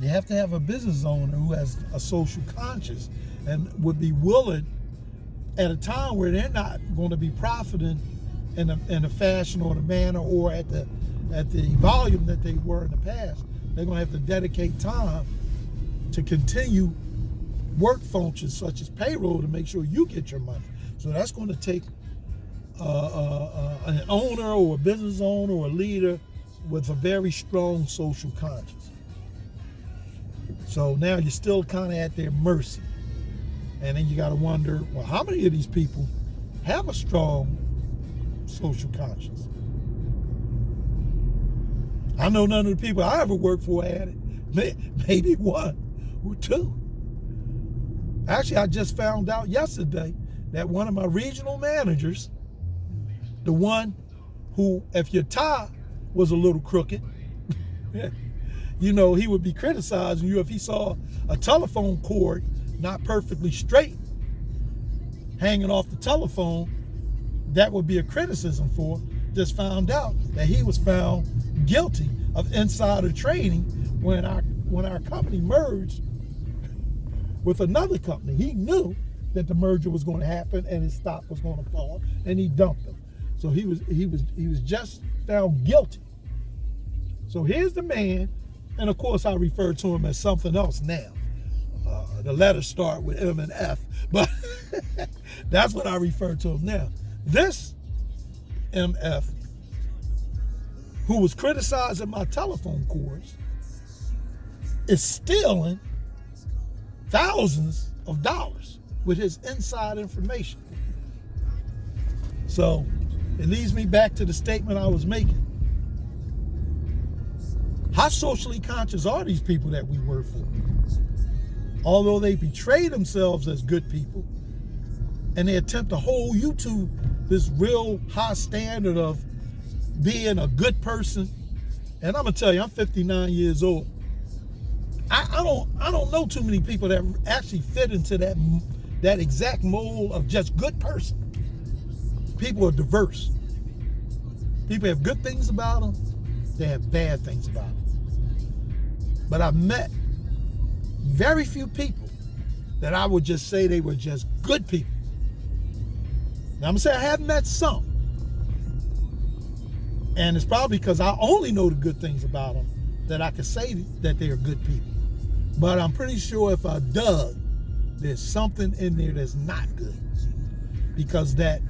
You have to have a business owner who has a social conscience and would be willing at a time where they're not going to be profiting in a fashion or the manner or at the volume that they were in the past. They're going to have to dedicate time to continue work functions such as payroll to make sure you get your money. So that's going to take an owner or a business owner or a leader with a very strong social conscience. So now you're still kind of at their mercy. And then you got to wonder, well, how many of these people have a strong social conscience? I know none of the people I ever worked for had it. Maybe one or two. Actually, I just found out yesterday that one of my regional managers, the one who, if your tie was a little crooked, you know, he would be criticizing you if he saw a telephone cord not perfectly straight hanging off the telephone. That would be a criticism for. Just found out that he was found guilty of insider trading when our company merged with another company. He knew that the merger was going to happen and his stock was going to fall, and he dumped them. So he was just found guilty. So here's the man, and of course I refer to him as something else now. The letters start with M and F, but that's what I refer to him now. This MF, who was criticizing my telephone cords, is stealing thousands of dollars with his inside information. So it leads me back to the statement I was making. How socially conscious are these people that we work for? Although they betray themselves as good people and they attempt to hold you to this real high standard of being a good person. And I'm gonna tell you, I'm 59 years old. I don't know too many people that actually fit into that exact mold of just good person. People are diverse. People have good things about them. They have bad things about them. But I've met very few people that I would just say they were just good people. Now I'm gonna say I have met some. And it's probably because I only know the good things about them that I can say that they are good people. But I'm pretty sure if I dug, there's something in there that's not good. Because that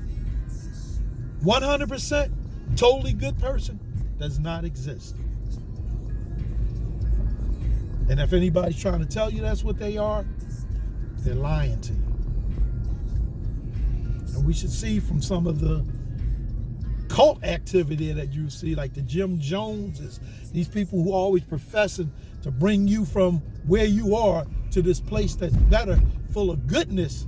100% totally good person does not exist. And if anybody's trying to tell you that's what they are, they're lying to you. And we should see from some of the cult activity that you see, like the Jim Joneses, these people who always professing to bring you from where you are to this place that's better, full of goodness,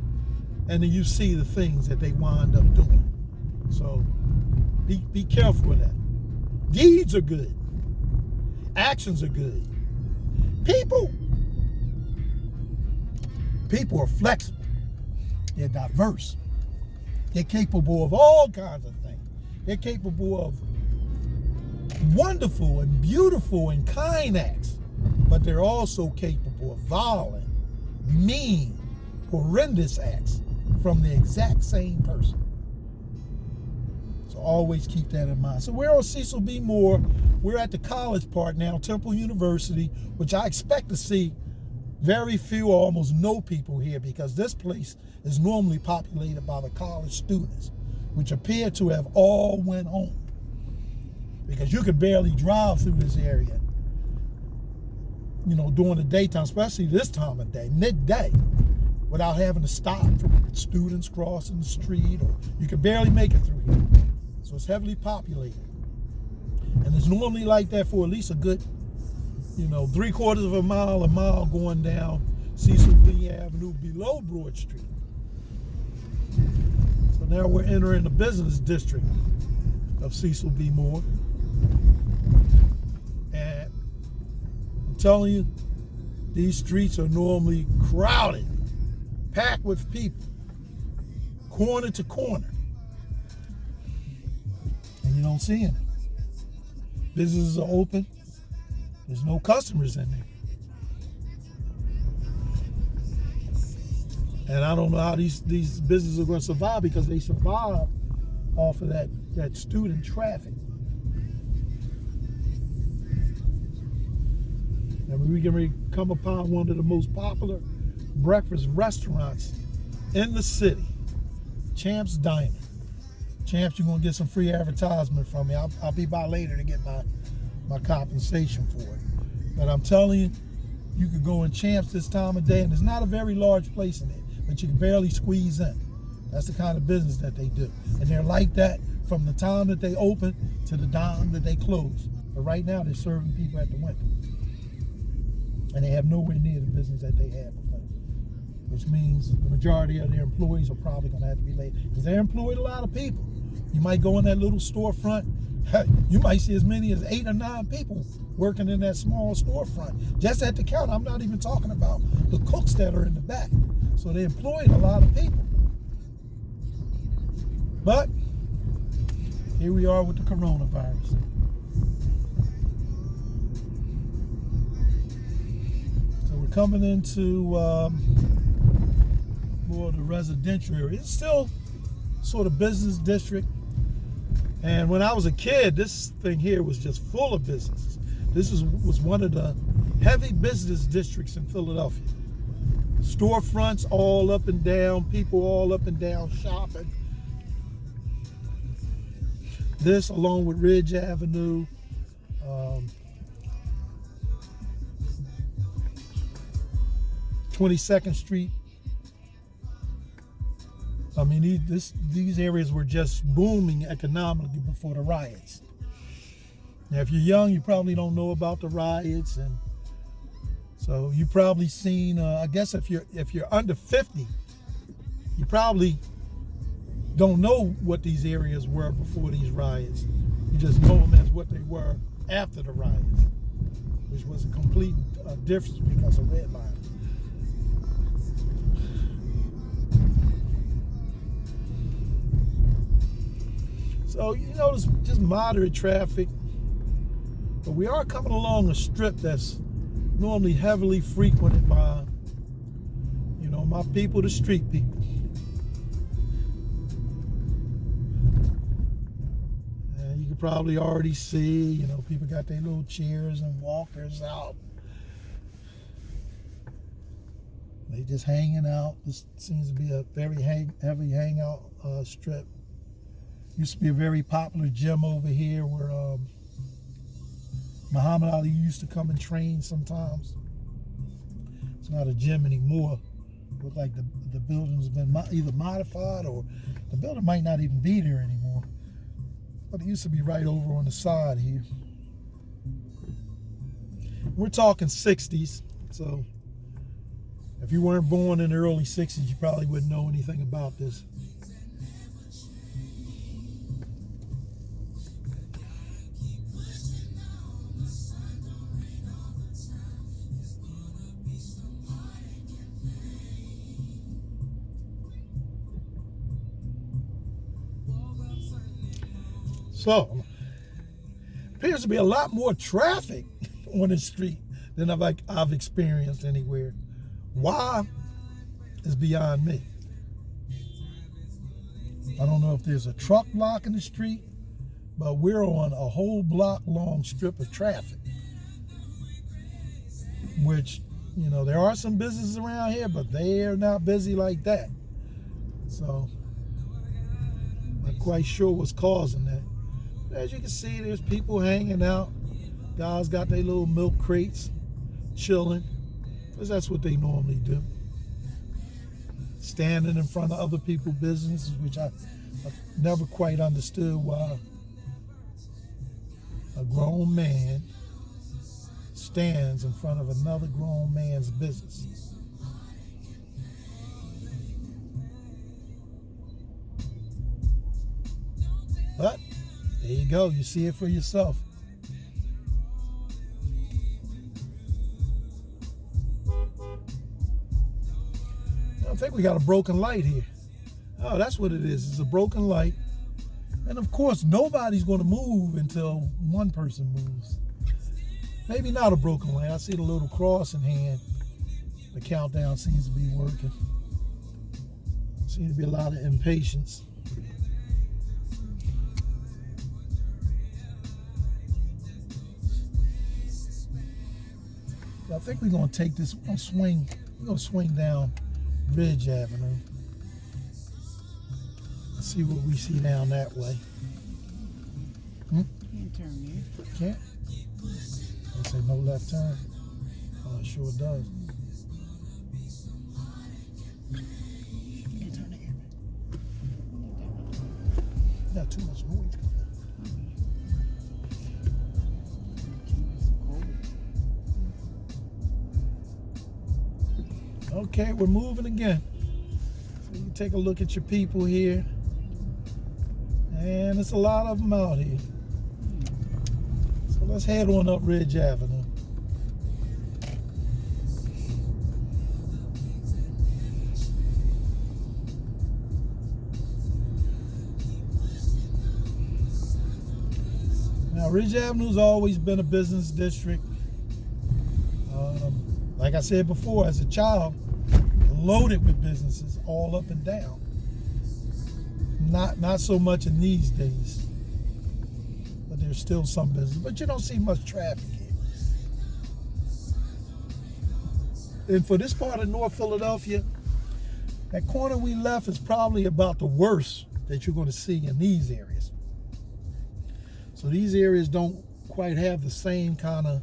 and then you see the things that they wind up doing. So be careful with that. Deeds are good. Actions are good. People are flexible. They're diverse. They're capable of all kinds of things. They're capable of wonderful and beautiful and kind acts, but they're also capable of violent, mean, horrendous acts from the exact same person. So always keep that in mind. So we're on Cecil B. Moore. We're at the college part now, Temple University, which I expect to see very few or almost no people here, because this place is normally populated by the college students, which appear to have all went home, because you could barely drive through this area, you know, during the daytime, especially this time of day, midday, without having to stop for students crossing the street, or you could barely make it through here. So it's heavily populated. And it's normally like that for at least a good, 3/4 of a mile going down Cecil B. Avenue below Broad Street. So now we're entering the business district of Cecil B. Moore. And I'm telling you, these streets are normally crowded, packed with people, corner to corner. And you don't see any. Businesses are open. There's no customers in there. And I don't know how these businesses are going to survive, because they survive off of that student traffic. And we can come upon one of the most popular breakfast restaurants in the city, Champs Diner. Champs, you're going to get some free advertisement from me. I'll be by later to get my compensation for it. But I'm telling you, you could go in Champs this time of day, and it's not a very large place in it, but you can barely squeeze in. That's the kind of business that they do. And they're like that from the time that they open to the time that they close. But right now, they're serving people at the window. And they have nowhere near the business that they had before. Which means the majority of their employees are probably going to have to be laid, because they employed a lot of people. You might go in that little storefront, you might see as many as 8 or 9 people working in that small storefront, just at the counter. I'm not even talking about the cooks that are in the back. So they employed a lot of people. But here we are with the coronavirus. So we're coming into more of the residential area. It's still sort of business district. And when I was a kid, this thing here was just full of businesses. This was one of the heavy business districts in Philadelphia. Storefronts all up and down, people all up and down shopping. This, along with Ridge Avenue, 22nd Street. I mean, these areas were just booming economically before the riots. Now, if you're young, you probably don't know about the riots, and so you probably seen. I guess if you're under 50, you probably don't know what these areas were before these riots. You just know them as what they were after the riots, which was a complete difference because of redlining. So, you know, it's just moderate traffic, but we are coming along a strip that's normally heavily frequented by, you know, my people, the street people. And you can probably already see, you know, people got their little chairs and walkers out. They just hanging out. This seems to be a very heavy hangout strip. Used to be a very popular gym over here where Muhammad Ali used to come and train sometimes. It's not a gym anymore. It looks like the building's been either modified, or the building might not even be there anymore. But it used to be right over on the side here. We're talking 60s, so if you weren't born in the early 60s, you probably wouldn't know anything about this. So, appears to be a lot more traffic on the street than I've experienced anywhere. Why is beyond me. I don't know if there's a truck blocking the street, but we're on a whole block long strip of traffic. Which, you know, there are some businesses around here, but they're not busy like that. So, I'm not quite sure what's causing that. As you can see, there's people hanging out. Guys got their little milk crates, chilling, because that's what they normally do. Standing in front of other people's businesses, which I've never quite understood why a grown man stands in front of another grown man's business. But there you go, you see it for yourself. I think we got a broken light here. Oh, that's what it is. It's a broken light. And of course, nobody's going to move until one person moves. Maybe not a broken light. I see the little cross in hand. The countdown seems to be working. Seems to be a lot of impatience. I think we're gonna take this. We're gonna swing down Ridge Avenue. Let's see what we see down that way. Can't turn here. Can't. I say no left turn. Oh, it sure does. Can't turn here. Got too much noise coming. Okay, we're moving again. So you take a look at your people here. And it's a lot of them out here. So let's head on up Ridge Avenue. Now, Ridge Avenue's always been a business district. Like I said before, as a child, loaded with businesses all up and down. Not so much in these days, but there's still some business. But you don't see much traffic here. And for this part of North Philadelphia, that corner we left is probably about the worst that you're going to see in these areas. So these areas don't quite have the same kind of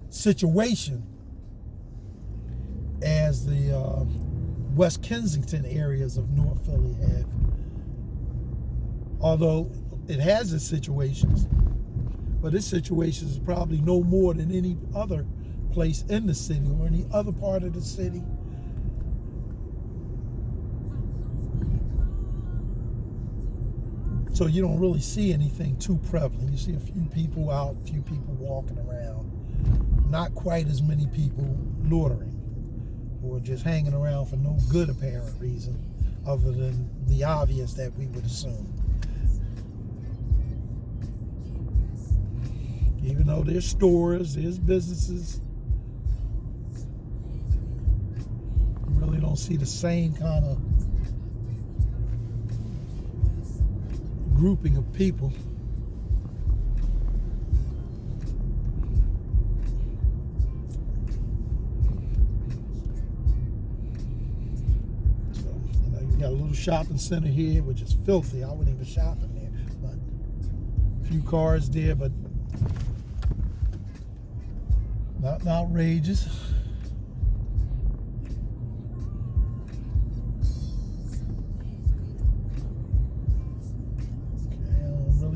situation as the West Kensington areas of North Philly have. Although it has its situations, but its situation is probably no more than any other place in the city or any other part of the city. So you don't really see anything too prevalent. You see a few people out, a few people walking around, not quite as many people loitering or just hanging around for no good apparent reason other than the obvious that we would assume. Even though there's stores, there's businesses, you really don't see the same kind of grouping of people. So, you got a little shopping center here, which is filthy. I wouldn't even shop in there, but a few cars there, but not outrageous.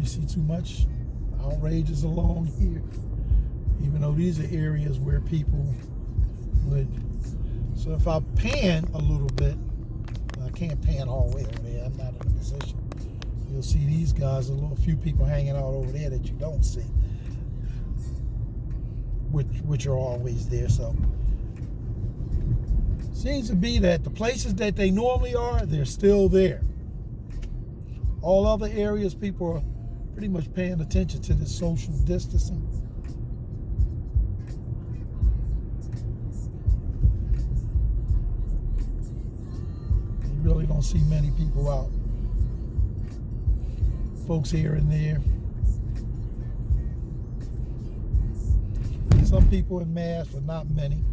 See too much outrageous along here, even though these are areas where people would. So if I pan a little bit, I can't pan all the way over there, I'm not in a position. You'll see these guys, a few people hanging out over there that you don't see, which are always there. So seems to be that the places that they normally are, they're still there. All other areas, people are pretty much paying attention to this social distancing. You really don't see many people out. Folks here and there. Some people in masks, but not many.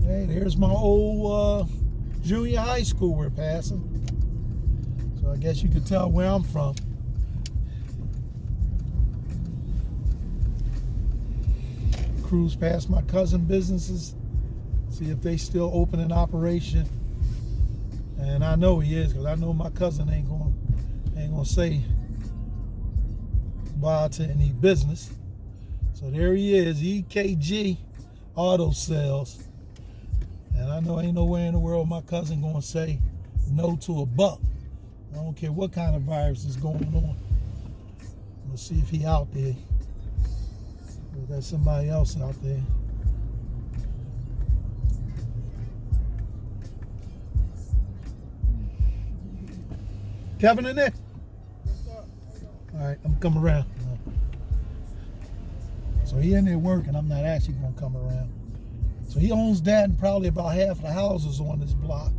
Hey, there's my old junior high school we're passing. So I guess you can tell where I'm from. Cruise past my cousin businesses, see if they still open in operation. And I know he is, because I know my cousin ain't gonna say bye to any business. So there he is, EKG Auto Sales. And I know ain't nowhere in the world my cousin gonna say no to a buck. I don't care what kind of virus is going on. We'll see if he out there. Or there's somebody else out there. Kevin in there? All right, I'm coming around. So So he in there working. I'm not actually going to come around. So he owns that and probably about half of the houses on this block.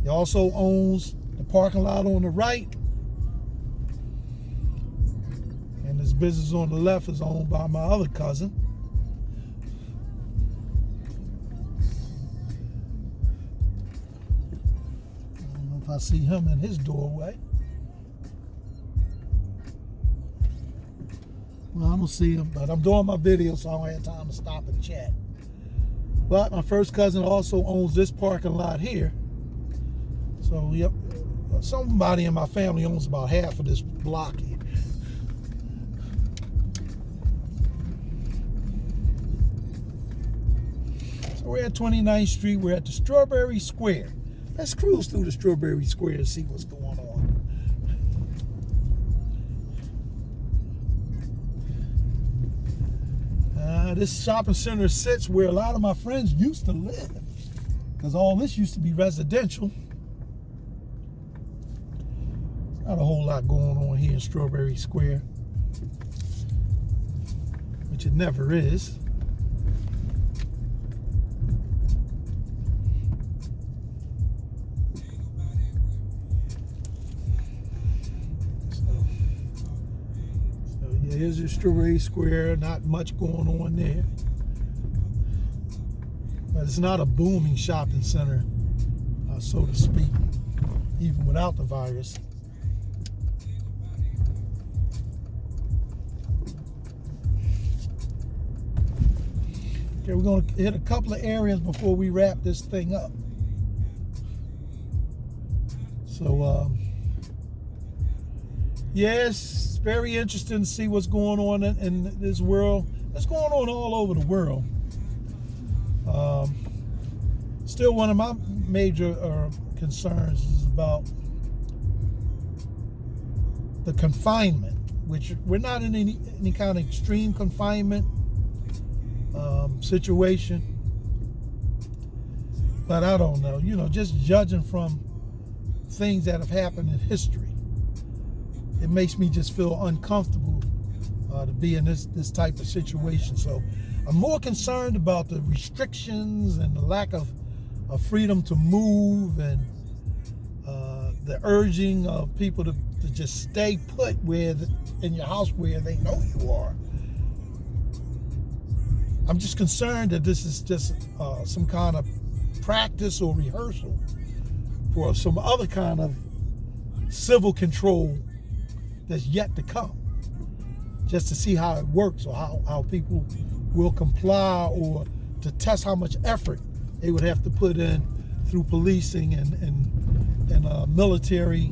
He also owns the parking lot on the right. And this business on the left is owned by my other cousin. I don't know if I see him in his doorway. Well, I don't see him, but I'm doing my video, so I don't have time to stop and chat. But my first cousin also owns this parking lot here. So, yep, somebody in my family owns about half of this block here. So we're at 29th Street. We're at the Strawberry Square. Let's cruise through the Strawberry Square and see what's going on. This shopping center sits where a lot of my friends used to live, because all this used to be residential. Not a whole lot going on here in Strawberry Square, which it never is. Here's your Strawberry Square, not much going on there. But it's not a booming shopping center, so to speak, even without the virus. Okay, we're going to hit a couple of areas before we wrap this thing up. So, yes, very interesting to see what's going on in this world. It's going on all over the world. Still, one of my major concerns is about the confinement, which we're not in any kind of extreme confinement situation. But I don't know, just judging from things that have happened in history, it makes me just feel uncomfortable to be in this type of situation. So I'm more concerned about the restrictions and the lack of freedom to move, and the urging of people to just stay put in your house where they know you are. I'm just concerned that this is just some kind of practice or rehearsal for some other kind of civil control that's yet to come, just to see how it works, or how people will comply, or to test how much effort they would have to put in through policing and military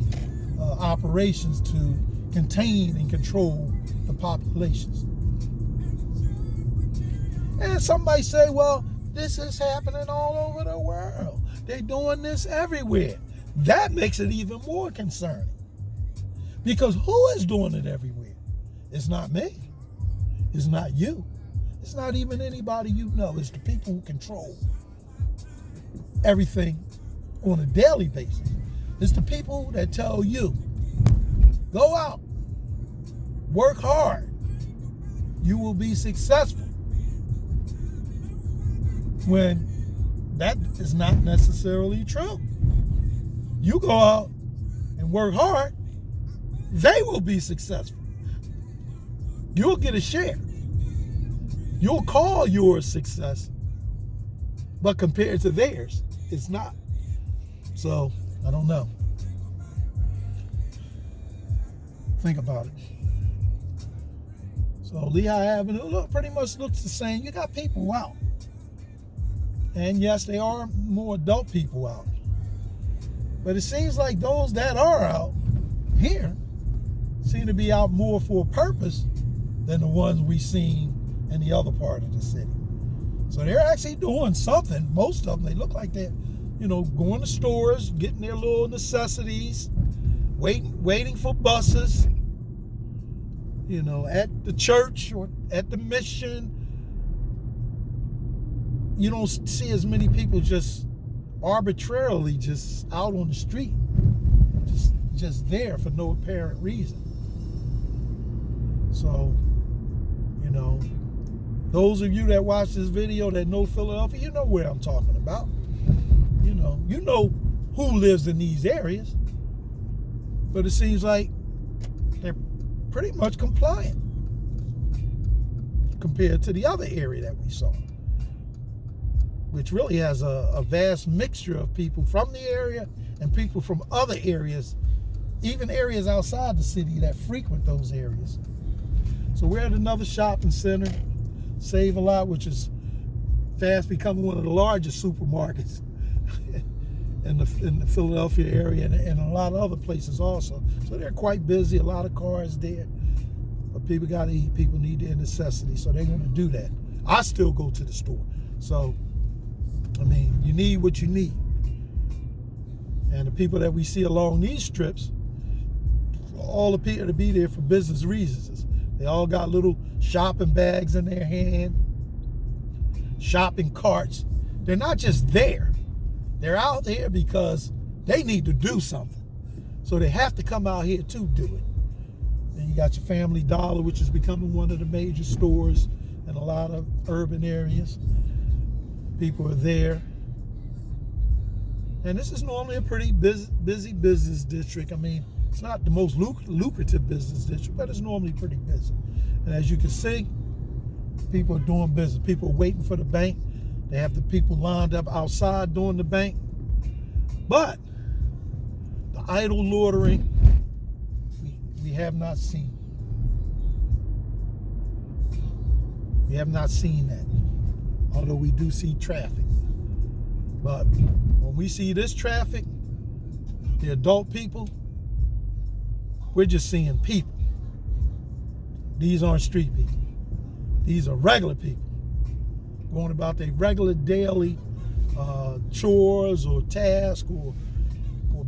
operations to contain and control the populations. And somebody say, well, this is happening all over the world. They're doing this everywhere. That makes it even more concerning. Because who is doing it everywhere? It's not me. It's not you. It's not even anybody you know. It's the people who control everything on a daily basis. It's the people that tell you, go out, work hard, you will be successful. When that is not necessarily true. You go out and work hard, they will be successful. You'll get a share. You'll call yours success, but compared to theirs, it's not. So, I don't know. Think about it. So, Lehigh Avenue pretty much looks the same. You got people out. And yes, they are more adult people out. But it seems like those that are out here seem to be out more for a purpose than the ones we seen in the other part of the city. So they're actually doing something. Most of them, they look like they're, going to stores, getting their little necessities, waiting for buses, at the church or at the mission. You don't see as many people just arbitrarily just out on the street, just there for no apparent reason. So, Those of you that watch this video that know Philadelphia, you know where I'm talking about. You know who lives in these areas. But it seems like they're pretty much compliant compared to the other area that we saw, which really has a vast mixture of people from the area and people from other areas, even areas outside the city that frequent those areas. So we're at another shopping center, Save a Lot, which is fast becoming one of the largest supermarkets in the Philadelphia area and a lot of other places also. So they're quite busy, a lot of cars there. But people got to eat, people need their necessities, so they're going to do that. I still go to the store. So, I mean, you need what you need. And the people that we see along these strips all appear to be there for business reasons. They all got little shopping bags in their hand, shopping carts. They're not just there. They're out there because they need to do something. So they have to come out here to do it. And you got your Family Dollar, which is becoming one of the major stores in a lot of urban areas. People are there. And this is normally a pretty busy business district. I mean, it's not the most lucrative business district, but it's normally pretty busy. And as you can see, people are doing business. People are waiting for the bank. They have the people lined up outside doing the bank. But the idle loitering, we have not seen. We have not seen that, although we do see traffic. But when we see this traffic, the adult people, we're just seeing people. These aren't street people. These are regular people going about their regular daily chores or tasks or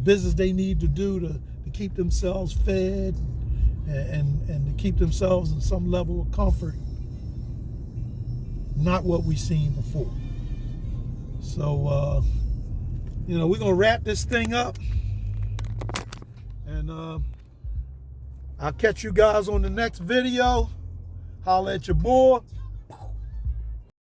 business they need to do to keep themselves fed and to keep themselves in some level of comfort. Not what we've seen before. So, we're going to wrap this thing up. And I'll catch you guys on the next video. Holla at your boy.